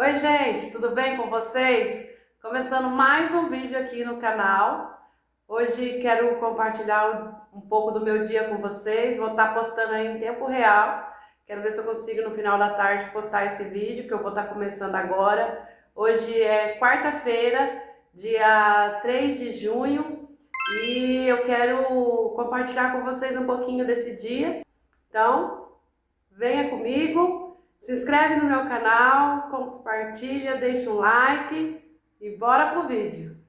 Oi gente, tudo bem com vocês? Começando mais um vídeo aqui no canal. Hoje quero compartilhar um pouco do meu dia com vocês. Vou estar postando aí em tempo real. Quero ver se eu consigo no final da tarde postar esse vídeo, que eu vou estar começando agora. Hoje é quarta-feira, dia 3 de junho, e eu quero compartilhar com vocês um pouquinho desse dia. Então, venha comigo. Se inscreve no meu canal, compartilha, deixa um like e bora pro vídeo.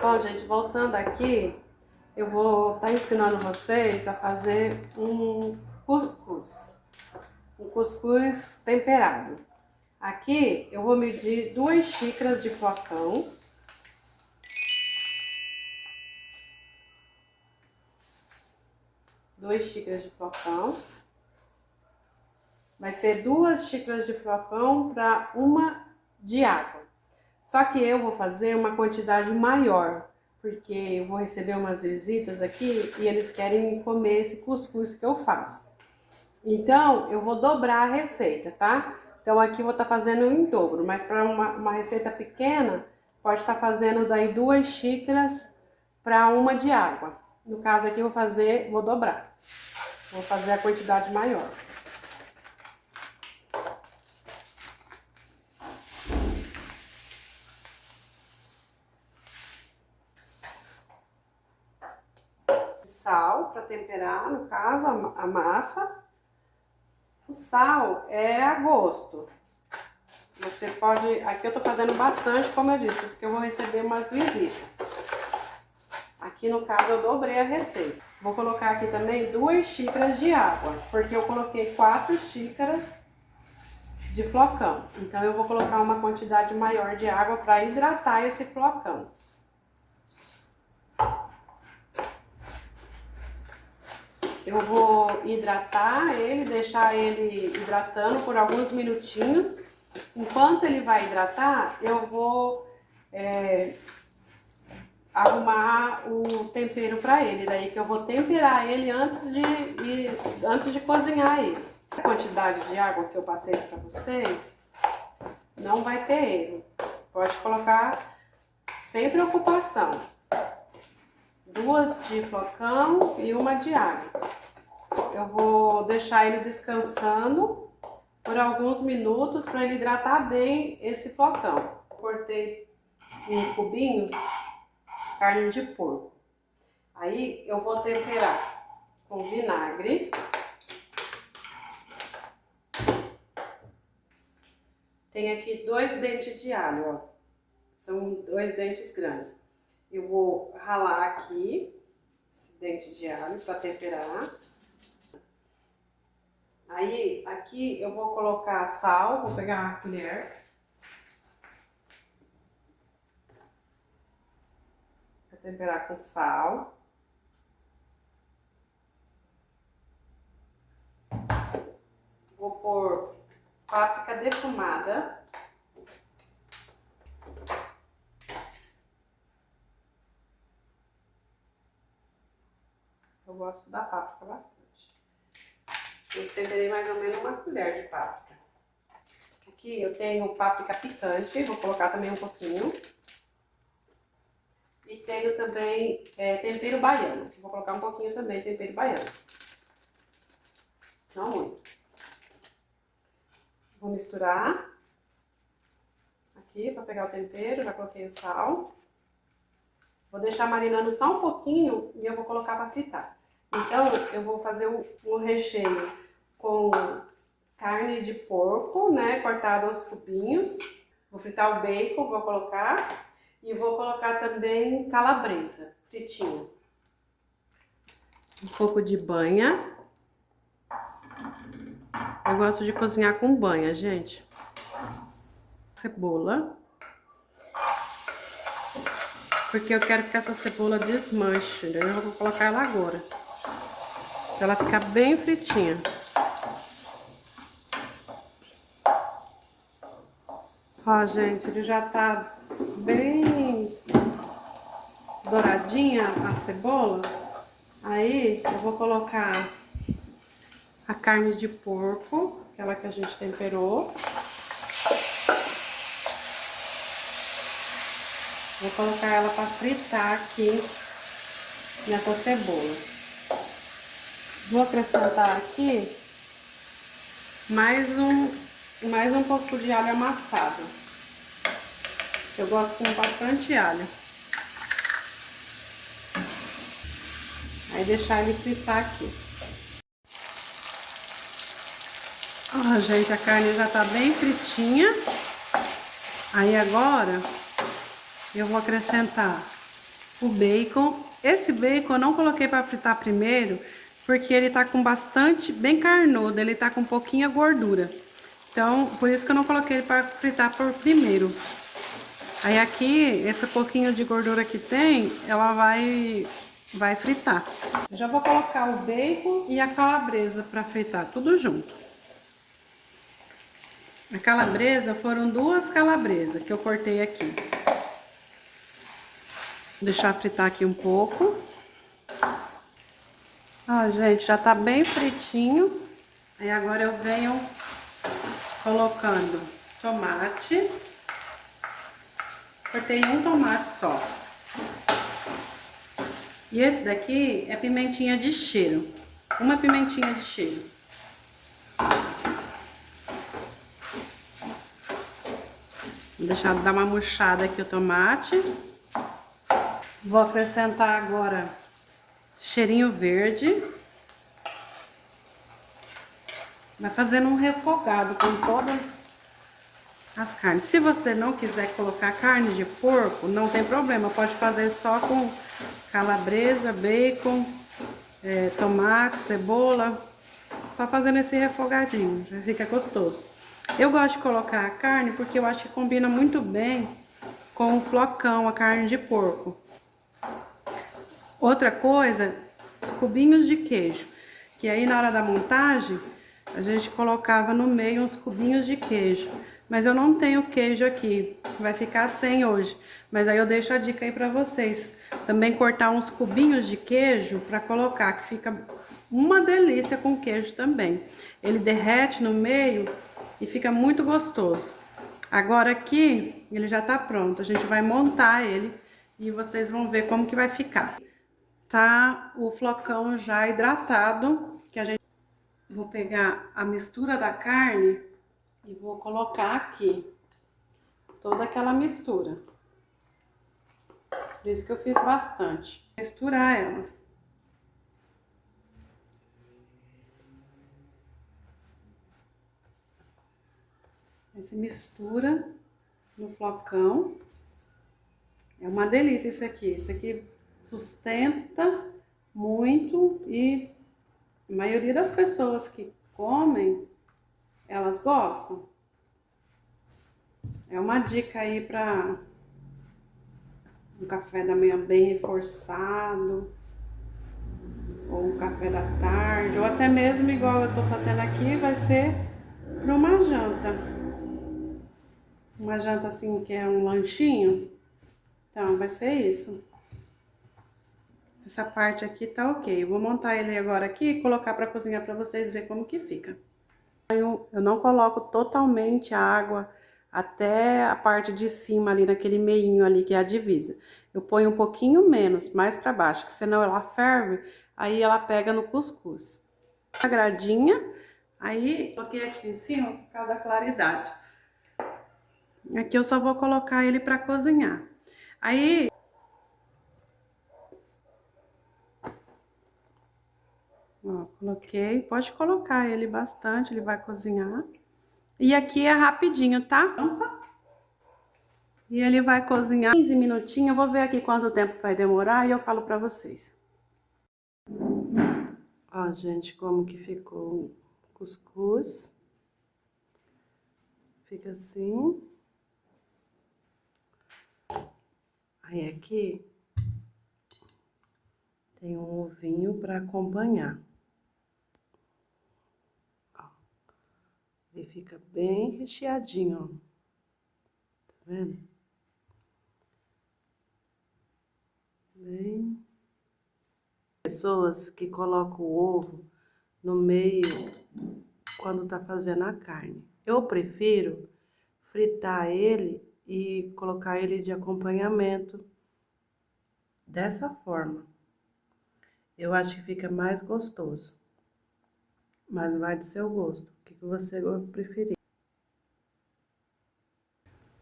Bom, gente, voltando aqui, eu vou estar ensinando vocês a fazer um cuscuz temperado. Aqui eu vou medir 2 xícaras de flocão. Vai ser 2 xícaras de flocão para 1 de água. Só que eu vou fazer uma quantidade maior, porque eu vou receber umas visitas aqui e eles querem comer esse cuscuz que eu faço. Então, eu vou dobrar a receita, tá? Então, aqui eu vou estar fazendo em dobro, mas para uma receita pequena, pode estar fazendo daí 2 xícaras para 1 de água. No caso aqui, eu vou dobrar. Vou fazer a quantidade maior. Sal para temperar, no caso, a massa. O sal é a gosto. Você pode... Aqui eu tô fazendo bastante, como eu disse, porque eu vou receber umas visitas. Aqui no caso eu dobrei a receita. Vou colocar aqui também 2 xícaras de água, porque eu coloquei 4 xícaras de flocão. Então eu vou colocar uma quantidade maior de água para hidratar esse flocão. Eu vou hidratar ele, deixar ele hidratando por alguns minutinhos. Enquanto ele vai hidratar, eu vou arrumar o tempero para ele. Daí que eu vou temperar ele antes de cozinhar ele. A quantidade de água que eu passei para vocês não vai ter erro. Pode colocar sem preocupação. 2 de flocão e 1 de água. Eu vou deixar ele descansando por alguns minutos para ele hidratar bem esse flocão. Cortei em cubinhos carne de porco. Aí eu vou temperar com vinagre. Tem aqui 2 dentes de alho, ó. São 2 dentes grandes. Eu vou ralar aqui esse dente de alho para temperar. Aí, aqui eu vou colocar sal, vou pegar uma colher. Vou temperar com sal. Vou pôr páprica defumada. Eu gosto da páprica bastante. Eu temperei mais ou menos 1 colher de páprica. Aqui eu tenho páprica picante, vou colocar também um pouquinho. E tenho também tempero baiano, vou colocar um pouquinho também tempero baiano. Não muito. Vou misturar. Aqui para pegar o tempero, já coloquei o sal. Vou deixar marinando só um pouquinho e eu vou colocar para fritar. Então, eu vou fazer um recheio com carne de porco, né, cortada aos cubinhos. Vou fritar o bacon, vou colocar. E vou colocar também calabresa, fritinha. Um pouco de banha. Eu gosto de cozinhar com banha, gente. Cebola. Porque eu quero que essa cebola desmanche, né? Eu vou colocar ela agora. Pra ela ficar bem fritinha. Ó, gente, ele já tá bem douradinha a cebola. Aí eu vou colocar a carne de porco, aquela que a gente temperou. Vou colocar ela para fritar aqui nessa cebola. Vou acrescentar aqui mais um pouco de alho amassado. Eu gosto com bastante alho. Aí deixar ele fritar aqui. Ó, gente, a carne já tá bem fritinha. Aí agora eu vou acrescentar o bacon. Esse bacon eu não coloquei para fritar primeiro, porque ele tá com bem carnudo, ele tá com pouquinha gordura. Então, por isso que eu não coloquei ele para fritar por primeiro. Aí aqui, esse pouquinho de gordura que tem, ela vai fritar. Eu já vou colocar o bacon e a calabresa para fritar, tudo junto. A calabresa foram 2 calabresas que eu cortei aqui. Vou deixar fritar aqui um pouco. Ó, gente, já tá bem fritinho. Aí agora eu venho colocando tomate. Cortei um tomate só. E esse daqui é pimentinha de cheiro. Uma pimentinha de cheiro. Vou deixar dar uma murchada aqui o tomate. Vou acrescentar agora cheirinho verde. Vai fazendo um refogado com todas as carnes. Se você não quiser colocar carne de porco, não tem problema. Pode fazer só com calabresa, bacon, tomate, cebola. Só fazendo esse refogadinho, já fica gostoso. Eu gosto de colocar a carne porque eu acho que combina muito bem com o flocão, a carne de porco. Outra coisa, os cubinhos de queijo. Que aí na hora da montagem, a gente colocava no meio uns cubinhos de queijo. Mas eu não tenho queijo aqui, vai ficar sem hoje. Mas aí eu deixo a dica aí pra vocês. Também cortar uns cubinhos de queijo pra colocar, que fica uma delícia com queijo também. Ele derrete no meio e fica muito gostoso. Agora aqui, ele já tá pronto. A gente vai montar ele e vocês vão ver como que vai ficar. Tá o flocão já hidratado, que a gente... Vou pegar a mistura da carne e vou colocar aqui. Toda aquela mistura. Por isso que eu fiz bastante. Misturar ela. Aí se mistura no flocão. É uma delícia isso aqui. Isso aqui sustenta muito e a maioria das pessoas que comem, elas gostam. É uma dica aí para um café da manhã bem reforçado, ou um café da tarde, ou até mesmo igual eu tô fazendo aqui, vai ser para uma janta. Uma janta assim que é um lanchinho. Então vai ser isso. Essa parte aqui tá ok. Eu vou montar ele agora aqui e colocar para cozinhar para vocês verem como que fica. Eu não coloco totalmente a água até a parte de cima ali, naquele meinho ali que é a divisa. Eu ponho um pouquinho menos, mais para baixo, que senão ela ferve, aí ela pega no cuscuz. Agradinha, aí coloquei aqui em cima por causa da claridade. Aqui eu só vou colocar ele para cozinhar. Aí... Ó, coloquei, pode colocar ele bastante, ele vai cozinhar. E aqui é rapidinho, tá? E ele vai cozinhar 15 minutinhos, eu vou ver aqui quanto tempo vai demorar e eu falo pra vocês. Ó, gente, como que ficou o cuscuz. Fica assim. Aí aqui tem um ovinho pra acompanhar. Ele fica bem recheadinho, ó. Tá vendo? Bem... Pessoas que colocam o ovo no meio quando tá fazendo a carne. Eu prefiro fritar ele e colocar ele de acompanhamento dessa forma. Eu acho que fica mais gostoso. Mas vai do seu gosto. O que você preferir.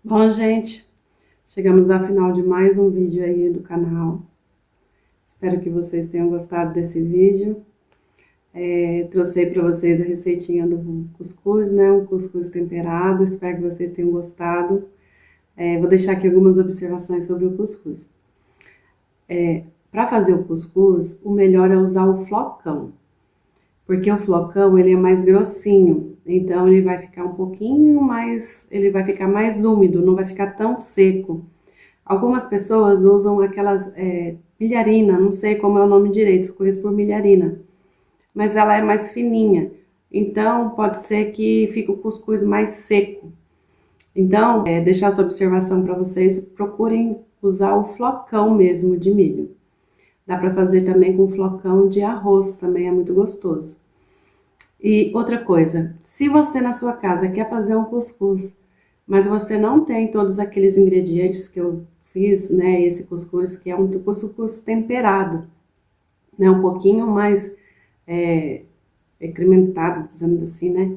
Bom, gente, chegamos ao final de mais um vídeo aí do canal. Espero que vocês tenham gostado desse vídeo. Trouxe aí para vocês a receitinha do cuscuz, né? Um cuscuz temperado. Espero que vocês tenham gostado. Vou deixar aqui algumas observações sobre o cuscuz. Para fazer o cuscuz, o melhor é usar o flocão. Porque o flocão, ele é mais grossinho. Então, ele vai ficar um pouquinho mais... Ele vai ficar mais úmido, não vai ficar tão seco. Algumas pessoas usam aquelas milharina, não sei como é o nome direito, conheço por milharina. Mas ela é mais fininha. então pode ser que fique o cuscuz mais seco. Então, deixar essa observação para vocês, procurem usar o flocão mesmo de milho. Dá para fazer também com flocão de arroz, também é muito gostoso. E outra coisa, se você na sua casa quer fazer um cuscuz, mas você não tem todos aqueles ingredientes que eu fiz, né, esse cuscuz, que é um cuscuz temperado, né, um pouquinho mais incrementado, dizemos assim, né?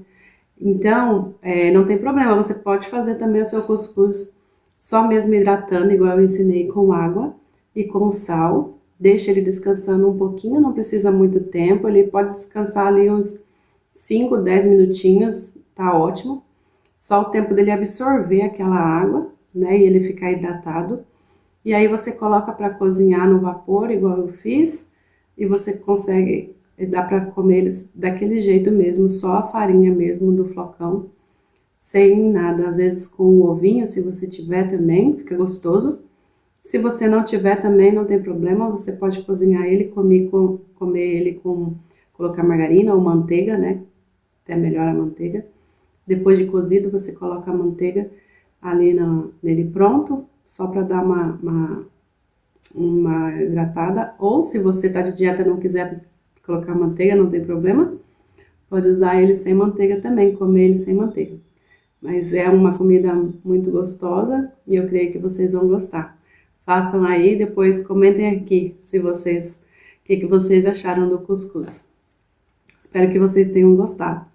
Então, não tem problema, você pode fazer também o seu cuscuz só mesmo hidratando, igual eu ensinei, com água e com sal. Deixa ele descansando um pouquinho, não precisa muito tempo, ele pode descansar ali uns 5, 10 minutinhos, tá ótimo. Só o tempo dele absorver aquela água, né, e ele ficar hidratado. E aí você coloca para cozinhar no vapor, igual eu fiz, e você consegue, dá para comer eles daquele jeito mesmo, só a farinha mesmo do flocão, sem nada. Às vezes com um ovinho, se você tiver também, fica gostoso. Se você não tiver também, não tem problema, você pode cozinhar ele, comer ele com, colocar margarina ou manteiga, né? Até melhor a manteiga. Depois de cozido, você coloca a manteiga ali nele pronto, só para dar uma hidratada. Ou se você tá de dieta e não quiser colocar manteiga, não tem problema. Pode usar ele sem manteiga também, comer ele sem manteiga. Mas é uma comida muito gostosa e eu creio que vocês vão gostar. Façam aí, depois comentem aqui se vocês, o que vocês acharam do cuscuz. Espero que vocês tenham gostado.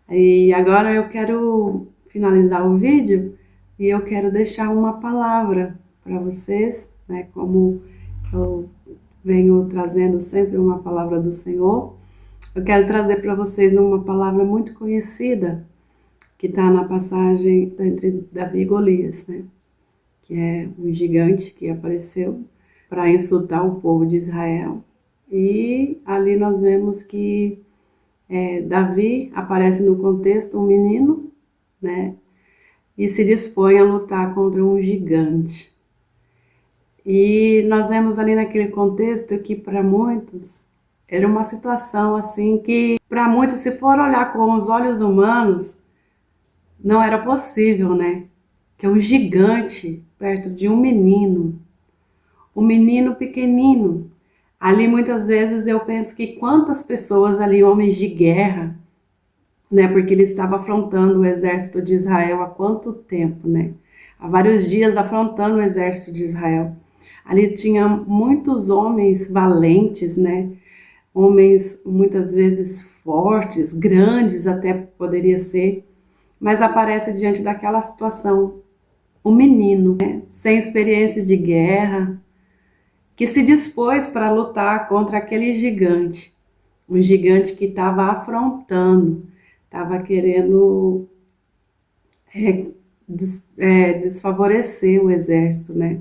E agora eu quero finalizar o vídeo e eu quero deixar uma palavra para vocês, né? Como eu venho trazendo sempre uma palavra do Senhor, eu quero trazer para vocês uma palavra muito conhecida que está na passagem entre Davi e Golias, né? Que é um gigante que apareceu para insultar o povo de Israel. E ali nós vemos que Davi aparece no contexto um menino, né? E se dispõe a lutar contra um gigante. E nós vemos ali naquele contexto que para muitos era uma situação assim que para muitos, se for olhar com os olhos humanos, não era possível, né? Que é um gigante perto de um menino pequenino. Ali muitas vezes eu penso que quantas pessoas ali, homens de guerra, né? Porque ele estava afrontando o exército de Israel há quanto tempo, né? Há vários dias afrontando o exército de Israel. Ali tinha muitos homens valentes, né? Homens muitas vezes fortes, grandes até poderia ser, mas aparece diante daquela situação um menino, né? Sem experiências de guerra, que se dispôs para lutar contra aquele gigante, um gigante que estava afrontando, estava querendo desfavorecer o exército, né?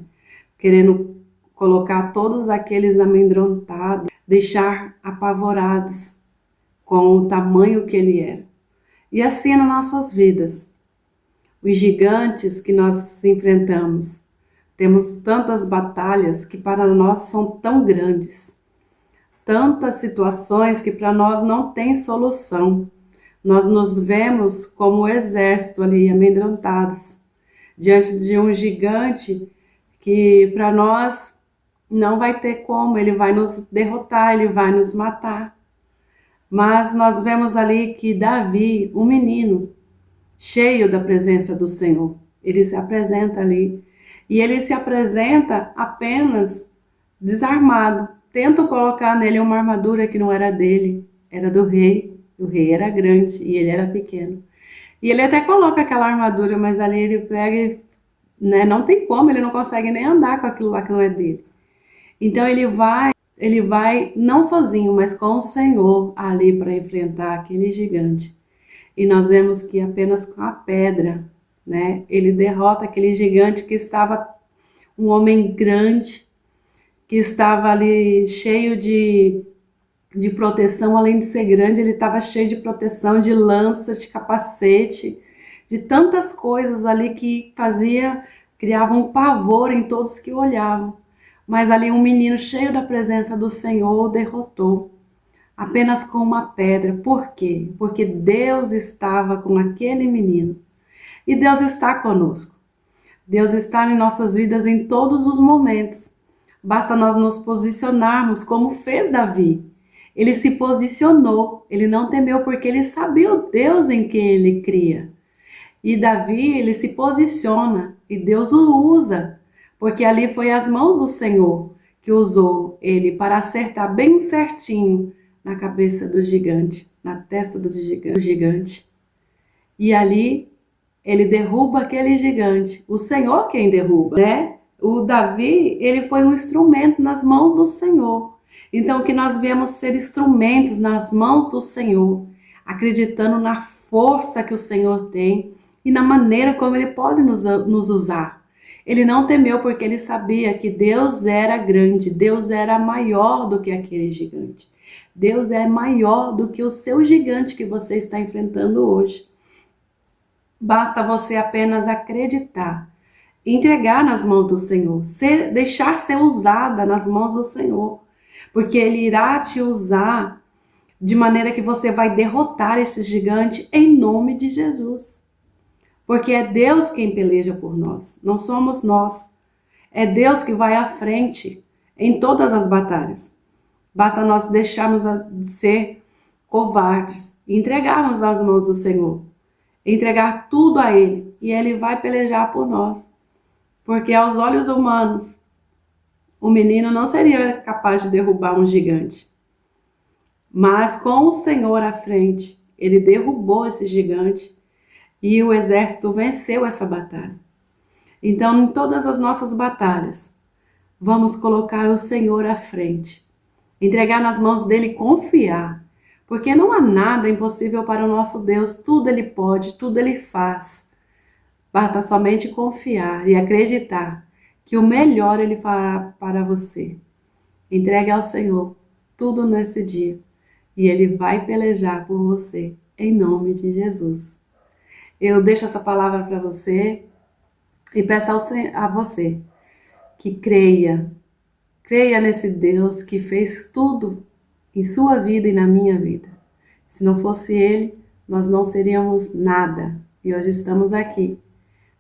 Querendo colocar todos aqueles amedrontados, deixar apavorados com o tamanho que ele era. E assim nas nossas vidas, os gigantes que nós enfrentamos, temos tantas batalhas que para nós são tão grandes, tantas situações que para nós não tem solução. Nós nos vemos como o exército ali, amedrontados, diante de um gigante que para nós não vai ter como, ele vai nos derrotar, ele vai nos matar. Mas nós vemos ali que Davi, um menino, cheio da presença do Senhor, ele se apresenta ali. E ele se apresenta apenas desarmado. Tentam colocar nele uma armadura que não era dele, era do rei. O rei era grande e ele era pequeno. E ele até coloca aquela armadura, mas ali ele pega e, né, não tem como, ele não consegue nem andar com aquilo lá que não é dele. Então ele vai não sozinho, mas com o Senhor ali para enfrentar aquele gigante. E nós vemos que apenas com a pedra, né, ele derrota aquele gigante que estava um homem grande, que estava ali cheio de proteção, além de ser grande, ele estava cheio de proteção, de lança, de capacete, de tantas coisas ali que criavam um pavor em todos que olhavam. Mas ali um menino cheio da presença do Senhor o derrotou. apenas com uma pedra. Por quê? Porque Deus estava com aquele menino. E Deus está conosco. Deus está em nossas vidas em todos os momentos. Basta nós nos posicionarmos como fez Davi. Ele se posicionou, ele não temeu porque ele sabia o Deus em quem ele cria. E Davi, ele se posiciona e Deus o usa, porque ali foi as mãos do Senhor que usou ele para acertar bem certinho na cabeça do gigante, na testa do gigante. E ali ele derruba aquele gigante, o Senhor quem derruba, né? O Davi, ele foi um instrumento nas mãos do Senhor. Então, que nós viemos ser instrumentos nas mãos do Senhor, acreditando na força que o Senhor tem e na maneira como Ele pode nos usar. Ele não temeu porque ele sabia que Deus era grande, Deus era maior do que aquele gigante. Deus é maior do que o seu gigante que você está enfrentando hoje. Basta você apenas acreditar, entregar nas mãos do Senhor, deixar ser usada nas mãos do Senhor, porque Ele irá te usar de maneira que você vai derrotar esse gigante em nome de Jesus. Porque é Deus quem peleja por nós, não somos nós. É Deus que vai à frente em todas as batalhas. Basta nós deixarmos de ser covardes e entregarmos nas mãos do Senhor. Entregar tudo a Ele e Ele vai pelejar por nós. Porque aos olhos humanos, o menino não seria capaz de derrubar um gigante. Mas com o Senhor à frente, ele derrubou esse gigante e o exército venceu essa batalha. Então, em todas as nossas batalhas, vamos colocar o Senhor à frente, entregar nas mãos dele e confiar, porque não há nada impossível para o nosso Deus, tudo ele pode, tudo ele faz. Basta somente confiar e acreditar que o melhor ele fará para você. Entregue ao Senhor tudo nesse dia e Ele vai pelejar por você, em nome de Jesus. Eu deixo essa palavra para você e peço a você que creia nesse Deus que fez tudo em sua vida e na minha vida. Se não fosse Ele, nós não seríamos nada e hoje estamos aqui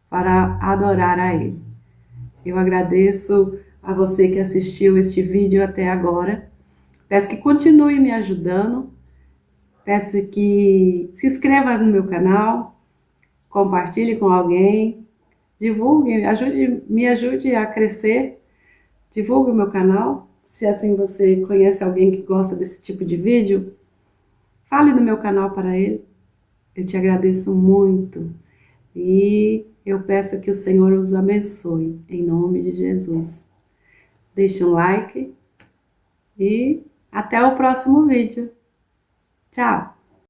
para adorar a Ele. Eu agradeço a você que assistiu este vídeo até agora. Peço que continue me ajudando. Peço que se inscreva no meu canal, compartilhe com alguém, divulgue, me ajude a crescer. Divulgue o meu canal. Se assim você conhece alguém que gosta desse tipo de vídeo, fale do meu canal para ele. Eu te agradeço muito. E eu peço que o Senhor os abençoe, em nome de Jesus. Deixe um like e até o próximo vídeo. Tchau!